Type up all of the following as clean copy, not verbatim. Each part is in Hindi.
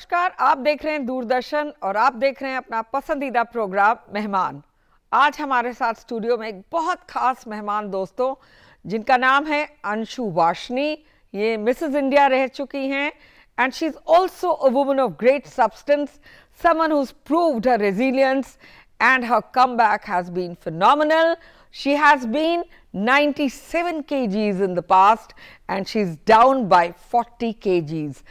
नमस्कार, आप देख रहे हैं दूरदर्शन और आप देख रहे हैं अपना पसंदीदा प्रोग्राम मेहमान। आज हमारे साथ स्टूडियो में एक बहुत खास मेहमान दोस्तों, जिनका नाम है अंशु वार्ष्णी। ये मिसेस इंडिया रह चुकी हैं and she is also a woman of great substance, someone who proved her resilience and her comeback has been phenomenal. She has been 97 kgs in the past and she's down by 40 kgs.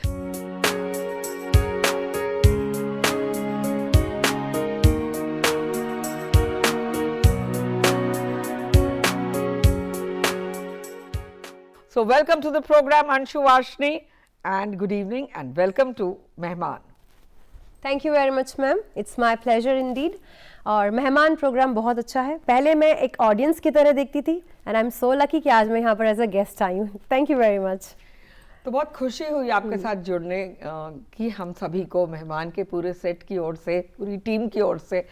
So welcome to the program Anshu Varshney and good evening and welcome to Mehman. Thank you very much ma'am, it's my pleasure Indeed. और मेहमान प्रोग्राम बहुत अच्छा है। पहले मैं एक ऑडियंस की तरह देखती थी and I am so lucky कि आज मैं यहाँ पर एज अ गेस्ट आई हूँ। Thank you very much. तो बहुत खुशी हुई आपके साथ जुड़ने की। हम सभी को, मेहमान के पूरे सेट की ओर से, पूरी टीम की ओर से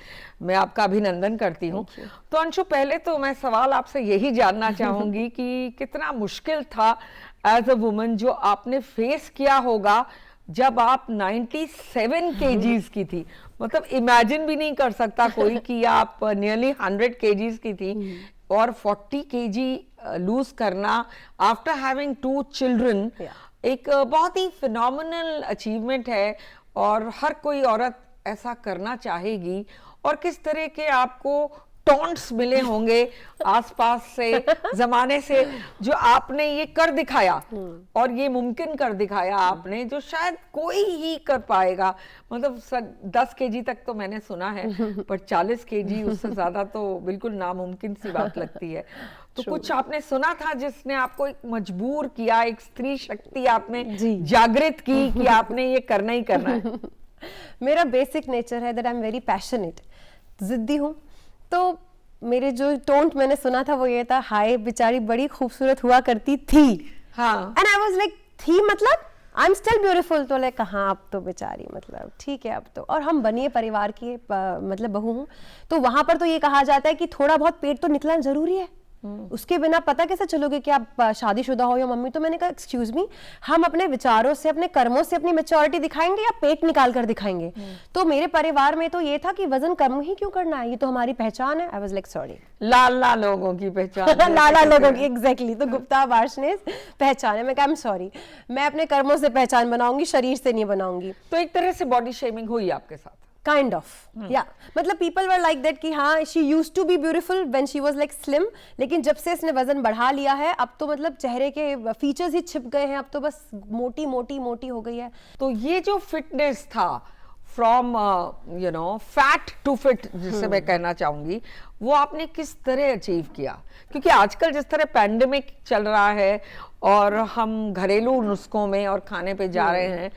मैं आपका अभिनंदन करती हूँ। तो अंशु, पहले तो मैं सवाल आपसे यही जानना चाहूँगी कि कितना मुश्किल था एज अ वुमन जो आपने फेस किया होगा जब आप 97 केजीज की थी। मतलब इमेजिन भी नहीं कर सकता कोई कि आप नियरली 100 केजीज की थी और 40 केजी लूज करना आफ्टर हैविंग 2 चिल्ड्रन एक बहुत ही फिनोमिनल अचीवमेंट है और हर कोई औरत ऐसा करना चाहेगी। और किस तरह के आपको टॉन्ट्स मिले होंगे आसपास से, जमाने से, जो आपने ये कर दिखाया और ये मुमकिन कर दिखाया आपने, जो शायद कोई ही कर पाएगा। मतलब 10 केजी तक तो मैंने सुना है, पर 40 केजी उससे ज्यादा तो बिल्कुल नामुमकिन सी बात लगती है। तो कुछ आपने सुना था जिसने आपको एक मजबूर किया, एक स्त्री शक्ति आपने जागृत की कि आपने ये करना ही करना है? मेरा बेसिक नेचर है that I am very passionate, जिद्दी हूँ। तो मेरे जो टोंट मैंने सुना था वो ये था, हाय बेचारी बड़ी खूबसूरत हुआ करती थी। हाँ। एंड आई वाज लाइक, थी मतलब आई एम स्टिल ब्यूटीफुल। तो लाइक हाँ, अब तो बेचारी मतलब ठीक है अब तो। और हम बनिए परिवार की मतलब बहू हूँ, तो वहां पर तो ये कहा जाता है कि थोड़ा बहुत पेट तो निकलना जरूरी है। उसके बिना पता कैसे चलोगे कि आप शादीशुदा हो या मम्मी। तो मैंने कहा एक्सक्यूज मी, हम अपने विचारों से, अपने कर्मों से अपनी मैच्योरिटी दिखाएंगे या पेट निकाल कर दिखाएंगे? तो मेरे परिवार में तो ये था कि वजन कम ही क्यों करना है, ये तो हमारी पहचान है। आई वाज लाइक सॉरी, लाला लोगों की पहचान लाला लोगों की, एग्जैक्टली। तो गुप्ता वार्ष्णेय पहचान है। मैं कहा आई एम सॉरी, मैं अपने कर्मों से पहचान बनाऊंगी, शरीर से नहीं बनाऊंगी। तो एक तरह से बॉडी शेमिंग हुई आपके साथ? काइंड ऑफ, या मतलब पीपल वर लाइक दैट कि हाँ she used to be beautiful when she was like slim, लेकिन जब से इसने वजन बढ़ा लिया है अब तो मतलब चेहरे के फीचर्स ही छिप गए हैं, अब तो बस मोटी मोटी मोटी हो गई है। तो ये जो फिटनेस था from you know fat to fit, जिसे मैं कहना चाहूंगी, वो आपने किस तरह अचीव किया? क्योंकि आजकल जिस तरह पैंडेमिक चल रहा है और हम घरेलू नुस्खों में और खाने पे जा रहे हैं,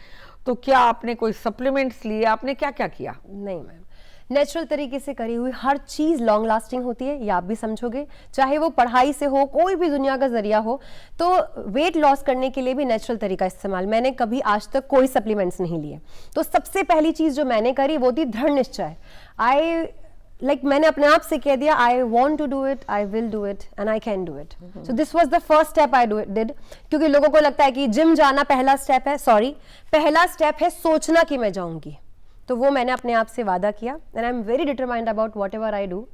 तो क्या आपने कोई सप्लीमेंट्स लिए? आपने क्या क्या किया? नहीं मैम, नेचुरल तरीके से करी हुई हर चीज लॉन्ग लास्टिंग होती है, ये आप भी समझोगे। चाहे वो पढ़ाई से हो, कोई भी दुनिया का जरिया हो। तो वेट लॉस करने के लिए भी नेचुरल तरीका इस्तेमाल। मैंने कभी आज तक कोई सप्लीमेंट्स नहीं लिए। तो सबसे पहली चीज जो मैंने करी वो थी दृढ़ निश्चय। मैंने अपने आप से कह दिया, I want to do it, I will do it and I can do it. So this was the first step I did. क्योंकि लोगों को लगता है कि जिम जाना पहला स्टेप है, सॉरी, पहला स्टेप है सोचना कि मैं जाऊंगी। तो वो मैंने अपने आप से वादा किया and I am very determined about what ever I do.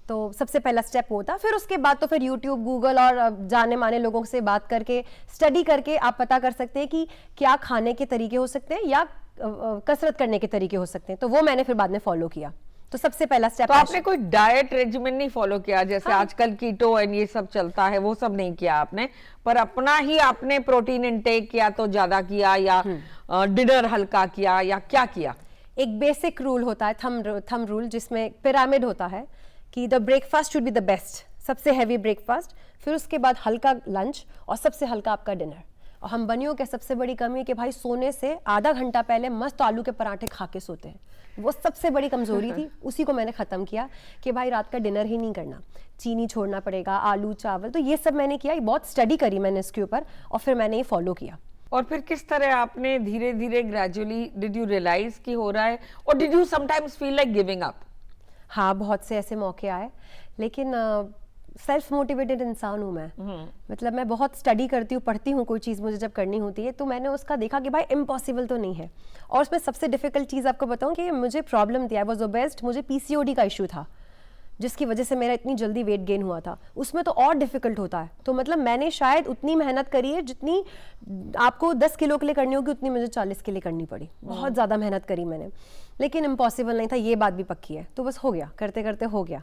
तो सबसे पहला स्टेप होता। फिर उसके बाद तो फिर यूट्यूब, गूगल और जाने माने लोगों से बात करके, स्टडी करके आप पता कर सकते हैं कि क्या खाने के तरीके हो सकते हैं या कसरत करने के तरीके हो सकते हैं। तो वो मैंने फिर बाद में फॉलो किया। तो सबसे पहला स्टेप। तो आपने कोई डाइट रेजिमेंट नहीं फॉलो किया जैसे आजकल कीटो एंड ये सब चलता है, वो सब नहीं किया आपने, पर अपना ही आपने प्रोटीन इनटेक किया तो ज्यादा किया या डिनर हल्का किया या क्या किया? एक बेसिक रूल होता है, थंब रूल, जिसमें पिरामिड होता है कि the breakfast should be the best, सबसे हैवी ब्रेकफास्ट, फिर उसके बाद हल्का लंच और सबसे हल्का आपका डिनर। और हम बनियों के सबसे बड़ी कमी है कि भाई सोने से आधा घंटा पहले मस्त आलू के पराठे खा के सोते हैं। वो सबसे बड़ी कमजोरी थी, उसी को मैंने खत्म किया कि भाई रात का डिनर ही नहीं करना, चीनी छोड़ना पड़ेगा, आलू चावल। तो ये सब मैंने किया, बहुत स्टडी करी मैंने इसके ऊपर और फिर मैंने ये फॉलो किया। और फिर किस तरह आपने धीरे धीरे ग्रेजुअली डिड यू रियलाइज कि हो रहा है, और did you sometimes feel like giving up? हाँ, बहुत से ऐसे मौके आए, लेकिन सेल्फ मोटिवेटेड इंसान हूँ मैं। मतलब मैं बहुत स्टडी करती हूँ, पढ़ती हूँ, कोई चीज़ मुझे जब करनी होती है तो मैंने उसका देखा कि भाई इम्पॉसिबल तो नहीं है। और उसमें सबसे डिफिकल्ट चीज़ आपको बताऊँ कि मुझे प्रॉब्लम थी, आई वाज ओबेस्ड, मुझे पीसीओडी का इशू था जिसकी वजह से मेरा इतनी जल्दी वेट गेन हुआ था। उसमें तो और डिफिकल्ट होता है। तो मतलब मैंने शायद उतनी मेहनत करी है जितनी आपको 10 किलो के लिए करनी होगी, उतनी मुझे 40 के लिए करनी पड़ी। बहुत ज़्यादा मेहनत करी मैंने, लेकिन इम्पॉसिबल नहीं था, ये बात भी पक्की है। तो बस हो गया, करते करते हो गया।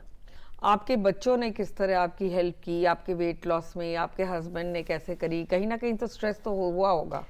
आपके बच्चों ने किस तरह आपकी हेल्प की आपके वेट लॉस में? आपके हस्बैंड ने कैसे करी? कहीं ना कहीं तो स्ट्रेस तो हुआ होगा।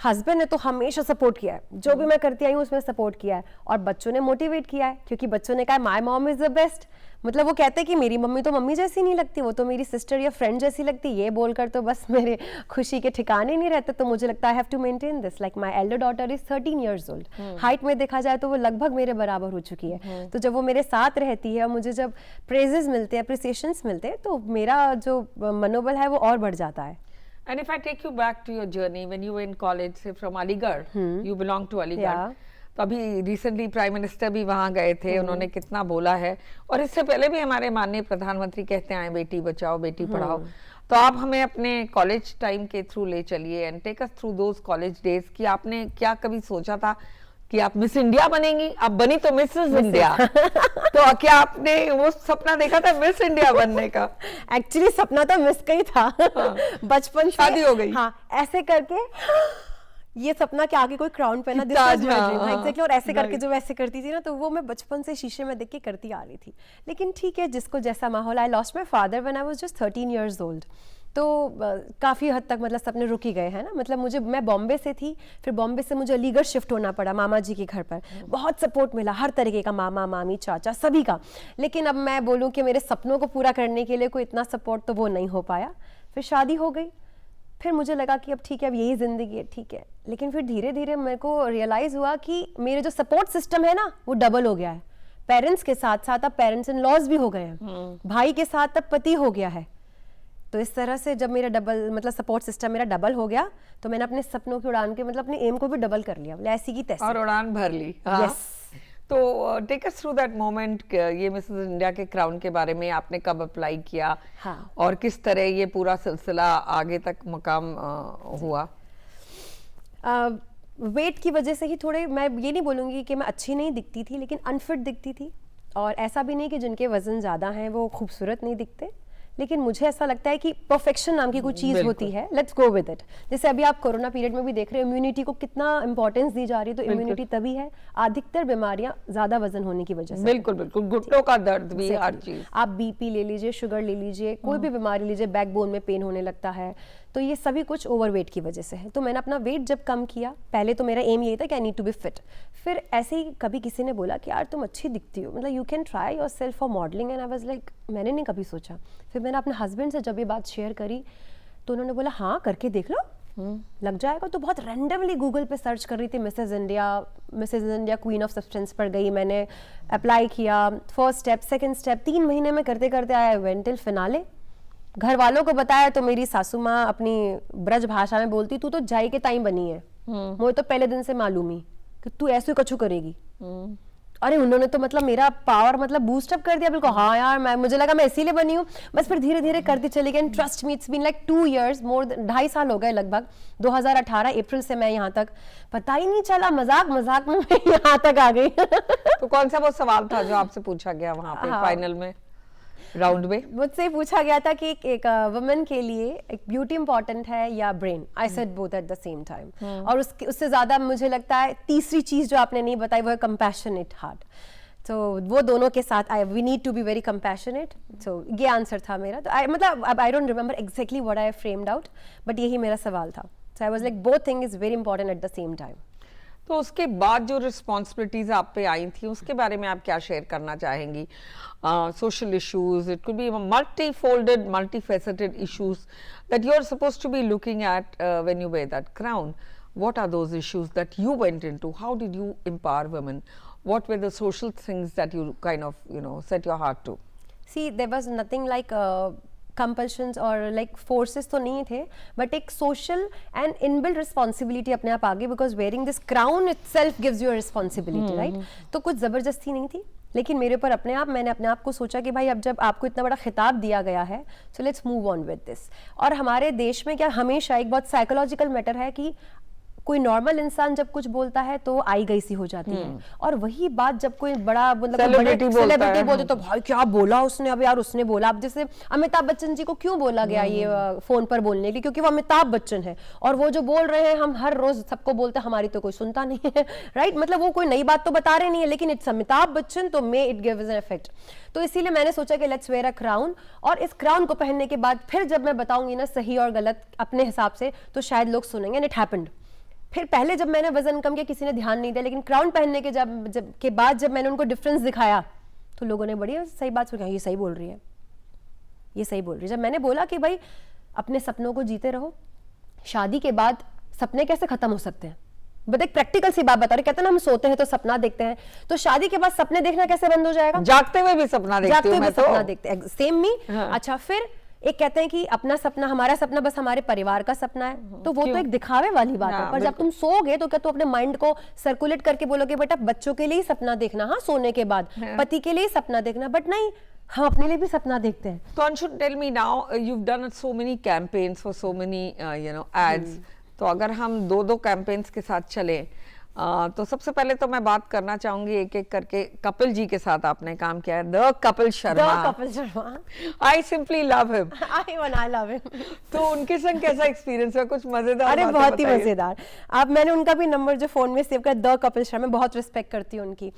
हस्बैंड ने तो हमेशा सपोर्ट किया है, जो भी मैं करती आई हूँ उसमें सपोर्ट किया है। और बच्चों ने मोटिवेट किया है, क्योंकि बच्चों ने कहा my mom is the best. मतलब वो कहते हैं कि मेरी मम्मी तो मम्मी जैसी नहीं लगती, वो तो मेरी सिस्टर या फ्रेंड जैसी लगती। ये बोलकर तो बस मेरे खुशी के ठिकाने नहीं रहते। तो मुझे लगता है I have to maintain this. Like my elder daughter is 13 years old। Height में देखा जाए तो वो लगभग मेरे बराबर हो चुकी है। तो जब वो मेरे साथ रहती है और मुझे जब प्रेजेस मिलते हैं, अप्रिसिएशंस मिलते हैं, तो मेरा जो मनोबल है वो और बढ़ जाता है। And if I take you back to your journey when you were in college, say from Aligarh, you belong to Aligarh. Yeah. तो अभी रिसेंटली प्राइम मिनिस्टर भी वहाँ गए थे, उन्होंने कितना बोला है। और इससे पहले भी हमारे माननीय प्रधानमंत्री कहते आए बेटी बचाओ बेटी पढ़ाओ। तो आप हमें अपने कॉलेज टाइम के थ्रू ले चलिए and take us through those college days कि आपने क्या कभी सोचा था कि आप मिस इंडिया बनेंगी? आप बनी तो मिसेस इंडिया। तो क्या आपने वो सपना देखा था मिस इंडिया बनने का? एक्चुअली सपना तो मिस का ही था। बचपन से शादी हो गई। हाँ, ऐसे करके ये सपना कि आगे कोई क्राउन पहना, दिस ताज, वाज माय हाँ, ड्रीम। हाँ, एग्जैक्टली। और ऐसे करके right. जो वैसे करती थी ना, तो वो मैं बचपन से शीशे में देख के करती आ रही थी। लेकिन ठीक है, जिसको जैसा माहौल। I lost my father when I was just 13 years old। तो काफ़ी हद तक मतलब सपने रुक ही गए हैं ना। मतलब मैं बॉम्बे से थी, फिर बॉम्बे से मुझे अलीगढ़ शिफ्ट होना पड़ा मामा जी के घर पर। बहुत सपोर्ट मिला हर तरीके का, मामा मामी चाचा सभी का। लेकिन अब मैं बोलूँ कि मेरे सपनों को पूरा करने के लिए कोई इतना सपोर्ट तो वो नहीं हो पाया। फिर शादी हो गई, फिर मुझे लगा कि अब ठीक है, अब यही ज़िंदगी है, ठीक है। लेकिन फिर धीरे धीरे मेरे को रियलाइज़ हुआ कि मेरे जो सपोर्ट सिस्टम है ना, वो डबल हो गया है। पेरेंट्स के साथ साथ अब पेरेंट्स इन लॉज भी हो गए हैं, भाई के साथ अब पति हो गया है। तो इस तरह से जब मेरा डबल मतलब सपोर्ट सिस्टम मेरा डबल हो गया, तो मैंने अपने सपनों की उड़ान के मतलब अपने एम को भी डबल कर लिया, ऐसी की तैसी। और उड़ान भर ली। यस। तो take us through that moment. ये मिसेस इंडिया के क्राउन के बारे में आपने कब अप्लाई किया? हाँ। और किस तरह ये पूरा सिलसिला आगे तक मुकाम हुआ? वेट की वजह से ही थोड़े, मैं ये नहीं बोलूँगी कि मैं अच्छी नहीं दिखती थी, लेकिन अनफिट दिखती थी। और ऐसा भी नहीं कि जिनके वजन ज़्यादा हैं वो खूबसूरत नहीं दिखते, लेकिन मुझे ऐसा लगता है कि परफेक्शन नाम की कोई चीज़ होती है, लेट्स गो विद इट। जैसे अभी आप कोरोना पीरियड में भी देख रहे हो, इम्यूनिटी को कितना इंपॉर्टेंस दी जा रही है। तो इम्यूनिटी तभी है, अधिकतर बीमारियां ज़्यादा वजन होने की वजह से। बिल्कुल बिल्कुल, घुटनों का दर्द भी, हर चीज। आप बीपी ले लीजिए, शुगर ले लीजिए, कोई भी बीमारी लीजिए, बैकबोन में पेन होने लगता है, तो ये सभी कुछ ओवरवेट की वजह से है। तो मैंने अपना वेट जब कम किया, पहले तो मेरा एम यही था कि I need to be fit. फिर ऐसे ही कभी किसी ने बोला कि यार तुम अच्छी दिखती हो, मतलब you can try your self for modelling, and I was like मैंने नहीं कभी सोचा। फिर मैंने अपने हस्बैंड से जब ये बात शेयर करी, तो उन्होंने बोला हाँ करके देख लो, लग जाएगा। तो बहुत रैंडमली गूगल पे सर्च कर रही थी Mrs India queen of substance पर गई, मैंने अप्लाई किया। फर्स्ट स्टेप, सेकंड स्टेप, 3 महीने में करते करते आया वेंट टिल फिनाले। घर वालों को बताया तो मेरी सासू माँ अपनी ब्रज भाषा में बोलती, तू तो जाई के टाइम बनी है, मुझे तो पहले दिन से मालूम ही कि तू ऐसे कछु करेगी। अरे उन्होंने तो मतलब मेरा पावर मतलब बूस्ट अप कर दिया बिल्कुल। हाँ यार, मुझे लगा मैं इसीलिए बनी हूँ। बस फिर धीरे धीरे करती चली गई। Trust me, it's been like 2 years, more 2.5 साल हो गए लगभग। 2018 अप्रैल से मैं यहाँ तक, पता ही नहीं चला, मजाक मजाक में मैं यहाँ तक आ गई। तो कौन सा वो सवाल था जो आपसे पूछा गया वहां पे फाइनल में, राउंड में? मुझसे पूछा गया था कि एक वुमेन के लिए एक ब्यूटी इंपॉर्टेंट है या brain. I said both at the same time. और उससे ज्यादा मुझे लगता है तीसरी चीज जो आपने नहीं बताई वो है कंपैशनेट हार्ट। तो वो दोनों के साथ we need to be very compassionate. So ये आंसर था मेरा। तो मतलब I don't remember exactly what I framed out, but यही मेरा सवाल था। So I was like both thing is very important at the same time. तो उसके बाद जो रिस्पॉन्सिबिलिटीज आप पे आई थी उसके बारे में आप क्या शेयर करना चाहेंगी? Social issues, it could be multi folded, multi faceted issues that you are supposed to be looking at when you wear that crown. What are those issues that you went into? How did you empower women? What were the social things that you kind of, set your heart to? See, there was nothing like compulsions और like forces तो नहीं थे, but एक social and inbuilt responsibility अपने आप आ गई, because wearing this crown itself gives you a responsibility, right? तो कुछ जबरदस्ती नहीं थी, लेकिन मेरे ऊपर मैंने अपने आप को सोचा कि भाई अब जब आपको इतना बड़ा खिताब दिया गया है, so let's move on with this. और हमारे देश में क्या हमेशा एक बहुत साइकोलॉजिकल मैटर है कि कोई नॉर्मल इंसान जब कुछ बोलता है तो आई गई सी हो जाती है, और वही बात जब कोई बड़ा मतलब सेलिब्रिटी बोलते तो भाई क्या बोला उसने, अब यार उसने बोला। अब जैसे अमिताभ बच्चन जी को क्यों बोला गया ये फोन पर बोलने के लिए, क्योंकि वो अमिताभ बच्चन है, और वो जो बोल रहे हैं हम हर रोज सबको बोलते हैं, हमारी तो कोई सुनता नहीं है, राइट। मतलब वो कोई नई बात तो बता रहे नहीं है, लेकिन इट्स अमिताभ बच्चन, तो may it gives an effect. तो इसीलिए मैंने सोचा कि लेट्स वेयर अ क्राउन, और इस क्राउन को पहनने के बाद फिर जब मैं बताऊंगी ना सही और गलत अपने हिसाब से, तो शायद लोग सुनेंगे। And it happened. फिर पहले जब मैंने वजन कम किया किसी ने ध्यान नहीं दिया, लेकिन क्राउन पहनने के बाद जब मैंने उनको डिफरेंस दिखाया तो लोगों ने बड़ी सही बात सुनी, ये सही बोल रही है, ये सही बोल रही है। जब मैंने बोला कि भाई अपने सपनों को जीते रहो, शादी के बाद सपने कैसे खत्म हो सकते हैं, बट एक प्रैक्टिकल सी बात बता रही, कहते हैं ना हम सोते हैं तो सपना देखते हैं, तो शादी के बाद सपने देखना कैसे बंद हो जाएगा? जागते हुए भी सपना देखती हूं मैं तो। सपना देखते हैं, सेम मी। अच्छा, फिर एक कहते हैं कि अपना सपना, हमारा सपना बस हमारे परिवार का सपना है, तो वो तो एक दिखावे वाली बात है। पर जब तुम सोओगे तो क्या तुम अपने माइंड को सर्कुलेट करके बोलोगे बेटा बच्चों के लिए ही सपना देखना, हाँ सोने के बाद पति के लिए ही सपना देखना, बट नहीं, हम अपने लिए भी सपना देखते हैं। तो Anshu, tell me now, you've done so many campaigns for so many ads, तो अगर हम दो कैंपेन्स के साथ चले, तो सबसे पहले तो मैं बात करना चाहूंगी एक एक करके, कपिल जी के साथ आपने काम किया है, the Kapil Sharma. I simply love him. I love him. तो उनके संग कैसा एक्सपीरियंस है, कुछ मजेदार? अरे बहुत ही मजेदार। अब मैंने उनका भी नंबर जो फोन में सेव कर, द कपिल शर्मा, बहुत रिस्पेक्ट करती हूँ उनकी,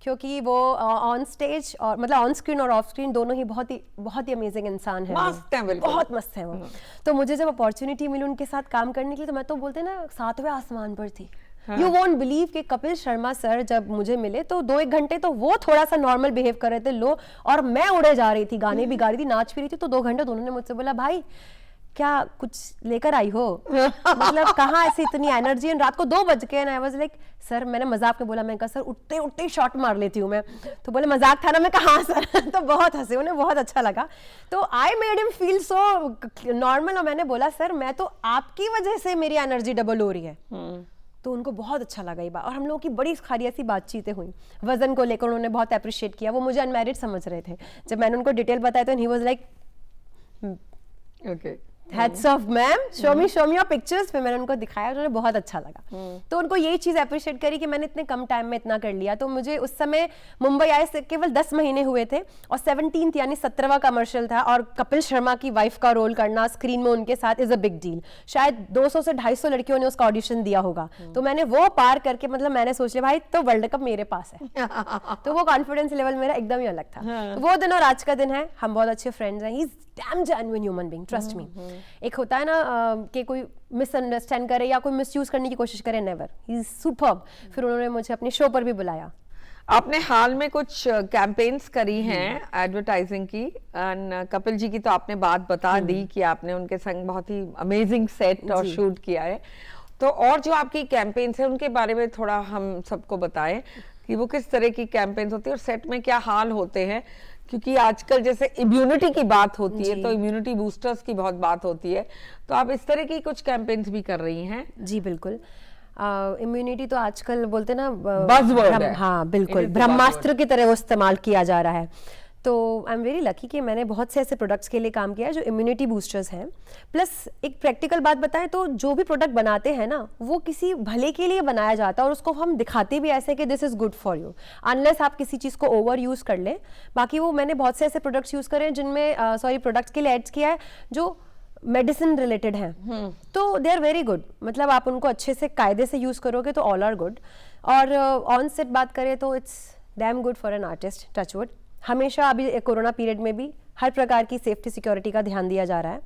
क्योंकि वो ऑन स्टेज और मतलब ऑन स्क्रीन और ऑफ स्क्रीन दोनों ही बहुत ही अमेजिंग इंसान है, मस्त है, बिल्कुल बहुत मस्त है वो। तो मुझे जब अपॉर्चुनिटी मिली उनके साथ काम करने के लिए, तो मैं तो बोलते ना 7वें आसमान पर थी। यू वोंट बिलीव कि कपिल शर्मा सर जब मुझे मिले तो 2-1 घंटे तो वो थोड़ा सा नॉर्मल बिहेव कर रहे थे, लो, और मैं उड़े जा रही थी, गाने भी गा रही थी, नाच भी रही थी। तो 2 घंटे तो उन्होंने मुझसे बोला भाई क्या कुछ लेकर आई हो, मतलब कहाँ ऐसी इतनी एनर्जी। एंड रात को 2 बज के, and I was like sir, मैंने मजाक में बोला, मैं कहा सर उठते उठते शॉट मार लेती हूँ मैं, तो बोले मजाक था ना, मैं कहा हाँ सर। तो बहुत हंसे, उन्हें बहुत अच्छा लगा। तो I made him feel so normal, और मैंने बोला सर मैं तो आपकी वजह से मेरी एनर्जी डबल हो रही है। तो उनको बहुत अच्छा लगा ये बात, और हम लोगों की बड़ी खारी ऐसी बातचीतें हुई। वजन को लेकर उन्होंने बहुत अप्रिशिएट किया, वो मुझे अनमैरिड समझ रहे थे, जब मैंने उनको डिटेल बताया तो he was like okay, hats off ma'am, show me your pictures. फिर मैंने उनको दिखाया, उन्हें बहुत अच्छा लगा। तो उनको यही चीज अप्रिशिएट करी कि मैंने इतने कम टाइम में इतना कर लिया। तो मुझे उस समय मुंबई आए से केवल 10 महीने हुए थे, और 17th यानी 17वां कमर्शियल था, और कपिल शर्मा की वाइफ का रोल करना स्क्रीन में उनके साथ इज अ बिग डील। शायद 200 से 250 लड़कियों ने उसका ऑडिशन दिया होगा। तो मैंने वो पार करके, मतलब मैंने सोच लिया भाई तो वर्ल्ड कप मेरे पास है। तो वो कॉन्फिडेंस लेवल मेरा एकदम ही अलग था। तो वो दिन और आज का दिन है, हम बहुत अच्छे फ्रेंड्स हैं। He is damn genuine human being, trust me. एक होता है ना कि कोई मिसअंडरस्टैंड करे या कोई मिसयूज करने की कोशिश करे, नेवर, ही इज सुपर्ब। फिर उन्होंने मुझे अपने शो पर भी बुलाया। आपने हाल में कुछ कैंपेन्स करी हैं एडवर्टाइजिंग की, एंड कपिल जी की तो आपने बात बता दी कि आपने उनके संग बहुत ही अमेजिंग सेट और शूट किया है। तो और जो आपकी कैंपेन्स है उनके बारे में थोड़ा हम सबको बताएं कि वो किस तरह की कैंपेन्स होती है, और सेट में क्या हाल होते हैं, क्योंकि आजकल जैसे इम्यूनिटी की बात होती है, तो इम्यूनिटी बूस्टर्स की बहुत बात होती है, तो आप इस तरह की कुछ कैंपेन्स भी कर रही हैं? जी बिल्कुल। इम्यूनिटी तो आजकल बोलते ना बज़वर्ड है। हाँ बिल्कुल, ब्रह्मास्त्र की तरह वो इस्तेमाल किया जा रहा है। तो आई एम वेरी लकी कि मैंने बहुत से ऐसे प्रोडक्ट्स के लिए काम किया है जो इम्यूनिटी बूस्टर्स हैं। प्लस एक प्रैक्टिकल बात बताएं तो जो भी प्रोडक्ट बनाते हैं ना, वो किसी भले के लिए बनाया जाता है, और उसको हम दिखाते भी ऐसे कि this is good for you, unless आप किसी चीज़ को ओवर यूज़ कर लें। बाकी वो मैंने बहुत से ऐसे प्रोडक्ट्स यूज़ करे हैं जिनमें प्रोडक्ट्स के लिए एड्स किया है जो मेडिसिन रिलेटेड हैं, तो दे आर वेरी गुड। मतलब आप उनको अच्छे से कायदे से यूज़ करोगे तो ऑल आर गुड। और ऑन सेट बात करें तो it's damn good for an artist, touchwood. हमेशा अभी कोरोना पीरियड में भी हर प्रकार की सेफ्टी सिक्योरिटी का ध्यान दिया जा रहा है,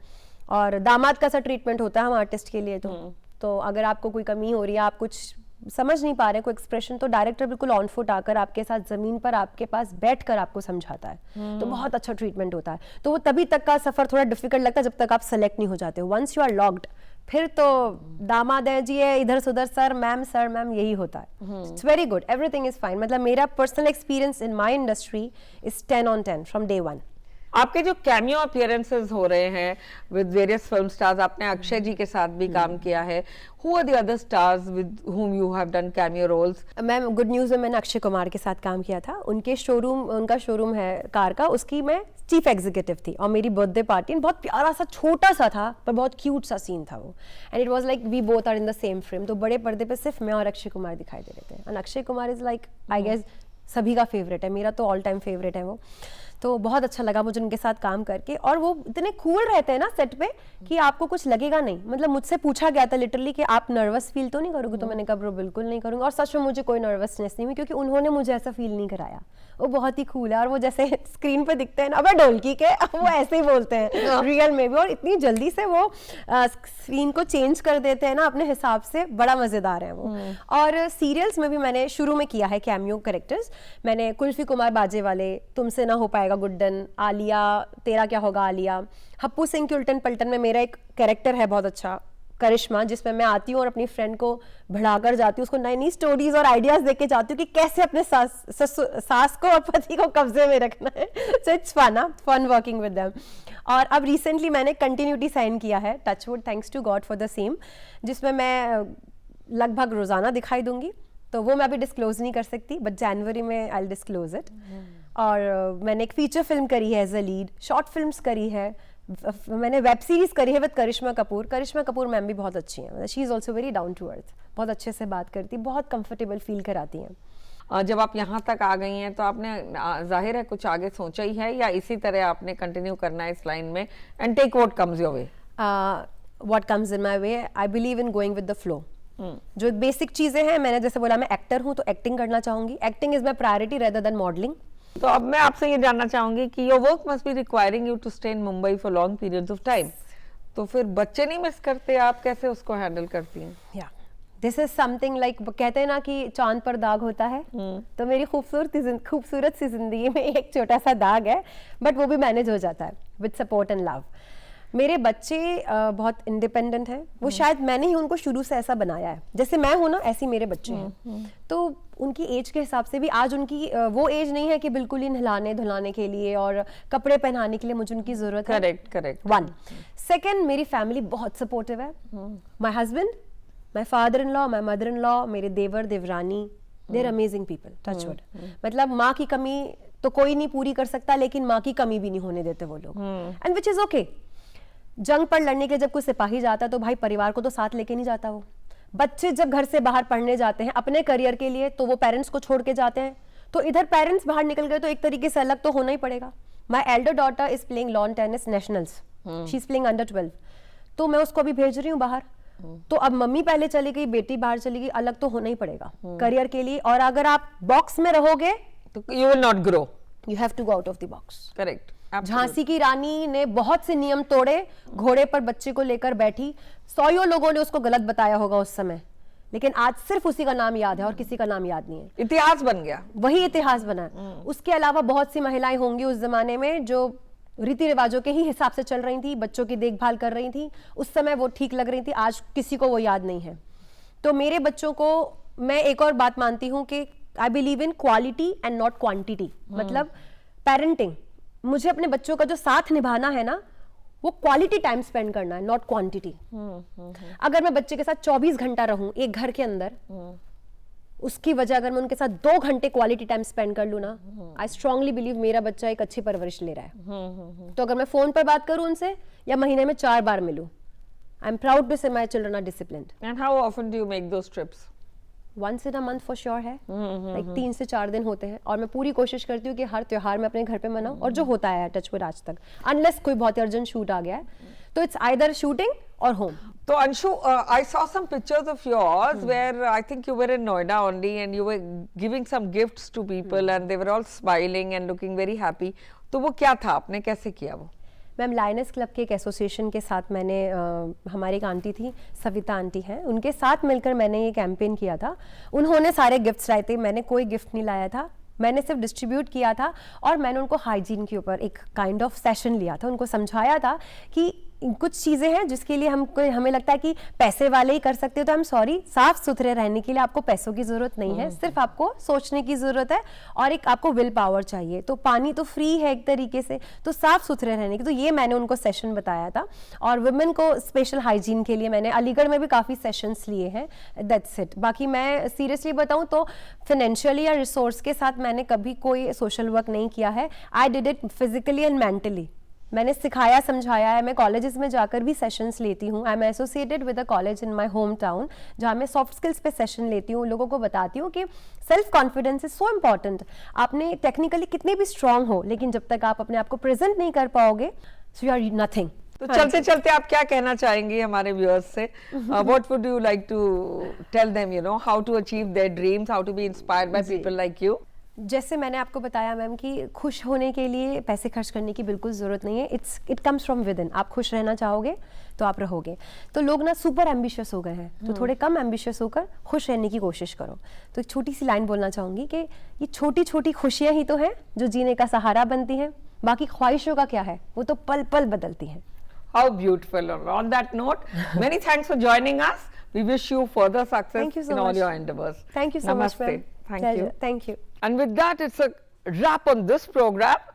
और दामाद का सा ट्रीटमेंट होता है हम आर्टिस्ट के लिए। तो अगर आपको कोई कमी हो रही है, आप कुछ समझ नहीं पा रहे कोई एक्सप्रेशन, तो डायरेक्टर बिल्कुल ऑन फुट आकर आपके साथ जमीन पर आपके पास बैठकर आपको समझाता है। तो बहुत अच्छा ट्रीटमेंट होता है। तो वो तभी तक का सफर थोड़ा डिफिकल्ट लगता है जब तक आप सेलेक्ट नहीं हो जाते हो। वंस यू आर लॉक्ड, फिर तो दामाद है जी, इधर से उधर सर मैम यही होता है। It's very good, everything is fine. मतलब मेरा personal experience in my industry is 10 on 10 from day 1। आपके जो कैमियो अपीयरेंसेस हो रहे हैं विद वेरियस फिल्म स्टार्स, आपने अक्षय जी के साथ भी काम किया है, who are the other stars with whom you have done cameo roles? Ma'am good news में मैंने अक्षय कुमार के साथ काम किया था। उनका शोरूम है कार का, उसकी मैं चीफ एग्जीक्यूटिव थी और मेरी बर्थडे पार्टी, बहुत प्यारा सा छोटा सा था पर बहुत क्यूट सा सीन था वो, and it was like we both are in the same frame. तो बड़े पर्दे पे सिर्फ मैं और अक्षय कुमार दिखाई दे रहे थे, and Akshay Kumar is like I guess सभी का फेवरेट है, मेरा तो ऑल टाइम फेवरेट है वो। तो बहुत अच्छा लगा मुझे उनके साथ काम करके, और वो इतने कूल रहते हैं ना सेट पे कि आपको कुछ लगेगा नहीं। मतलब मुझसे पूछा गया था लिटरली कि आप नर्वस फील तो नहीं करोगे, तो मैंने कहा ब्रो बिल्कुल नहीं करूँगा, और सच में मुझे कोई नर्वसनेस नहीं हुई क्योंकि उन्होंने मुझे ऐसा फील नहीं कराया। वो बहुत ही कूल है, और वो जैसे स्क्रीन पे दिखते हैं ना, अबे ढोलकी के, वो ऐसे ही बोलते हैं रियल में भी, और इतनी जल्दी से वो स्क्रीन को चेंज कर देते हैं ना अपने हिसाब से, बड़ा मजेदार है वो। और सीरियल्स में भी मैंने शुरू में किया है कैमियो कैरेक्टर्स। मैंने कुल्फी कुमार बाजे वाले, तुमसे ना हो पाएगा गुड्डन, आलिया तेरा क्या होगा आलिया, हप्पू सिंह के उल्टन पलटन में मेरा एक कैरेक्टर है बहुत अच्छा करिश्मा, जिसमें मैं आती हूँ और अपनी फ्रेंड को भड़ाकर जाती हूँ, उसको नई नई स्टोरीज और आइडियाज देके जाती हूँ कि कैसे अपने सास को और पति को कब्जे में रखना है। So it's fun working with them. और अब रिसेंटली मैंने कंटिन्यूटी साइन किया है, touchwood, thanks to God for the same, जिसमें मैं लगभग रोजाना दिखाई दूंगी। तो वो मैं अभी डिस्क्लोज नहीं कर सकती, बट जनवरी में आई विल डिस्क्लोज इट। और मैंने एक फीचर फिल्म करी है as a lead, short films करी है, मैंने वेब सीरीज करी है विद करिश्मा कपूर मैम भी बहुत अच्छी हैं, she is also very down to earth, बहुत अच्छे से बात करती, बहुत कंफर्टेबल फील कराती हैं। जब आप यहाँ तक आ गई हैं तो आपने जाहिर है कुछ आगे सोचा ही है, या इसी तरह आपने कंटिन्यू करना है इस लाइन में, and take what comes your way? What comes in my way, I believe in going with the flow. जो बेसिक चीजें हैं, मैंने जैसे बोला मैं एक्टर हूँ तो एक्टिंग करना चाहूंगी, acting is my priority rather than modelling. तो अब मैं आपसे ये जानना चाहूंगी कि your work must be requiring you to stay in Mumbai for long periods of time, तो फिर बच्चे नहीं मिस करते, आप कैसे उसको हैंडल करती हैं? या दिस इज समथिंग लाइक, कहते हैं ना कि चांद पर दाग होता है, तो मेरी खूबसूरत सी जिंदगी में एक छोटा सा दाग है, बट वो भी मैनेज हो जाता है विद सपोर्ट एंड लव। मेरे बच्चे बहुत इंडिपेंडेंट हैं, वो शायद मैंने ही उनको शुरू से ऐसा बनाया है, जैसे मैं हूं ना ऐसे मेरे बच्चे हैं। तो उनकी एज के हिसाब से भी आज उनकी वो एज नहीं है कि बिल्कुल ही नहलाने धुलाने के लिए और कपड़े पहनाने के लिए मुझे उनकी जरूरत है। करेक्ट। 1 सेकंड, मेरी फैमिली बहुत सपोर्टिव है। My husband, my father in law, my mother in law, मेरे देवर देवरानी, they are amazing people, touch wood. मतलब माँ की कमी तो कोई नहीं पूरी कर सकता, लेकिन माँ की कमी भी नहीं होने देते वो लोग, एंड विच इज ओके। जंग पर लड़ने के लिए जब कोई सिपाही जाता है तो भाई परिवार को तो साथ लेके नहीं जाता वो। बच्चे जब घर से बाहर पढ़ने जाते हैं अपने करियर के लिए, तो वो पेरेंट्स को छोड़ के जाते हैं, तो इधर पेरेंट्स बाहर निकल गए तो एक तरीके से अलग तो होना ही पड़ेगा। My elder daughter is playing lawn tennis nationals, she is playing under 12, तो मैं उसको अभी भेज रही हूँ बाहर। तो अब मम्मी पहले चली गई, बेटी बाहर चली गई, अलग तो होना ही पड़ेगा करियर के लिए। और अगर आप बॉक्स में रहोगे तो you will not grow, you have to go out of the box. Correct. Jhansi की रानी ने बहुत से नियम तोड़े, घोड़े पर बच्चे को लेकर बैठी, 100 लोगों ने उसको गलत बताया होगा उस समय, लेकिन आज सिर्फ उसी का नाम याद है और किसी का नाम याद नहीं है। इतिहास बन गया, वही इतिहास बना। उसके अलावा बहुत सी महिलाएं होंगी उस जमाने में जो रीति रिवाजों के ही हिसाब से चल रही थी, बच्चों की देखभाल कर रही थी, उस समय वो ठीक लग रही थी, आज किसी को वो याद नहीं है। तो मेरे बच्चों को मैं एक और बात मानती हूँ कि आई believe in quality and not quantity. मतलब पेरेंटिंग, मुझे अपने बच्चों का जो साथ निभाना है ना, वो क्वालिटी टाइम स्पेंड करना है, नॉट क्वांटिटी। अगर मैं बच्चे के साथ 24 घंटा रहूं एक घर के अंदर, उसकी वजह अगर मैं उनके साथ 2 घंटे क्वालिटी टाइम स्पेंड कर लूं ना, आई स्ट्रांगली बिलीव मेरा बच्चा एक अच्छी परवरिश ले रहा है। तो अगर मैं फोन पर बात करूं उनसे या महीने में 4 बार मिलूं, I am proud to say my children are disciplined. And how often do you make those trips? Once in a month for sure है, लाइक 3 से 4 दिन होते हैं, और मैं पूरी कोशिश करती हूँ कि हर त्योहार में अपने घर पे मनाऊं, और जो होता है टचवुड आज तक, अनलेस कोई बहुत अर्जेंट शूट आ गया है, तो इट्स आइदर शूटिंग और होम। तो Anshu, I saw some pictures of yours where I think you were in Noida only and you were giving some gifts to people and they were all smiling and looking very happy. तो वो क्या था, आपने कैसे किया वो? मैम लायनेस क्लब के एक एसोसिएशन के साथ मैंने हमारी एक आंटी थी, सविता आंटी हैं, उनके साथ मिलकर मैंने ये कैंपेन किया था। उन्होंने सारे गिफ्ट्स लाए थे, मैंने कोई गिफ्ट नहीं लाया था, मैंने सिर्फ डिस्ट्रीब्यूट किया था। और मैंने उनको हाइजीन के ऊपर एक काइंड ऑफ सेशन लिया था, उनको समझाया था कि कुछ चीज़ें हैं जिसके लिए हमें लगता है कि पैसे वाले ही कर सकते हो, तो आई एम सॉरी, साफ सुथरे रहने के लिए आपको पैसों की ज़रूरत नहीं है, सिर्फ आपको सोचने की ज़रूरत है और एक आपको विल पावर चाहिए। तो पानी तो फ्री है एक तरीके से, तो साफ सुथरे रहने की, तो ये मैंने उनको सेशन बताया था। और वुमेन को स्पेशल हाइजीन के लिए मैंने अलीगढ़ में भी काफ़ी सेशंस लिए हैं, दैट्स इट। बाकी मैं सीरियसली बताऊँ तो फाइनेंशियली या रिसोर्स के साथ मैंने कभी कोई सोशल वर्क नहीं किया है। I did it physically and mentally. मैंने सिखाया समझाया है, मैं कॉलेजेस में जाकर भी सेशंस लेती हूँ। I am associated with a college in my home town, जहाँ मैं सॉफ्ट स्किल्स पे सेशन लेती हूँ, लोगों को बताती हूँ कि self confidence is so important. आपने टेक्निकली कितने भी स्ट्रांग हो, लेकिन जब तक आप अपने आप को प्रेजेंट नहीं कर पाओगे, सो यू आर नथिंग। तो चलते चलते आप क्या कहना चाहेंगी हमारे व्यूअर्स से? What would you like to tell them, you know, how to achieve their dreams, how to be inspired by people like you? जैसे मैंने आपको बताया मैम कि खुश होने के लिए पैसे खर्च करने की बिल्कुल ज़रूरत नहीं है। It comes from with in. आप खुश रहना चाहोगे तो आप रहोगे। तो लोग ना सुपर एम्बिशियस हो गए हैं, तो थोड़े कम एम्बिशियस होकर खुश रहने की कोशिश करो। तो एक छोटी सी लाइन बोलना चाहूँगी कि ये छोटी छोटी खुशियाँ ही तो हैं जो जीने का सहारा बनती हैं, बाकी ख्वाहिशों का क्या है, वो तो पल पल बदलती हैं। How beautiful. On that note, many thanks for joining us. We wish you further success Thank you so in all much. your endeavors. Thank you so much, Namaste. ma'am. Thank Pleasure. you. Thank you. And with that, it's a wrap on this program.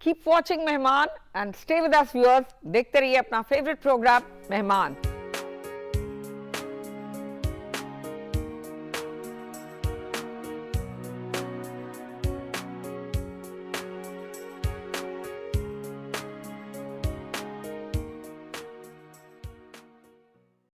Keep watching Mehman and stay with us, viewers. देखते रहिए अपना favorite program, Mehman.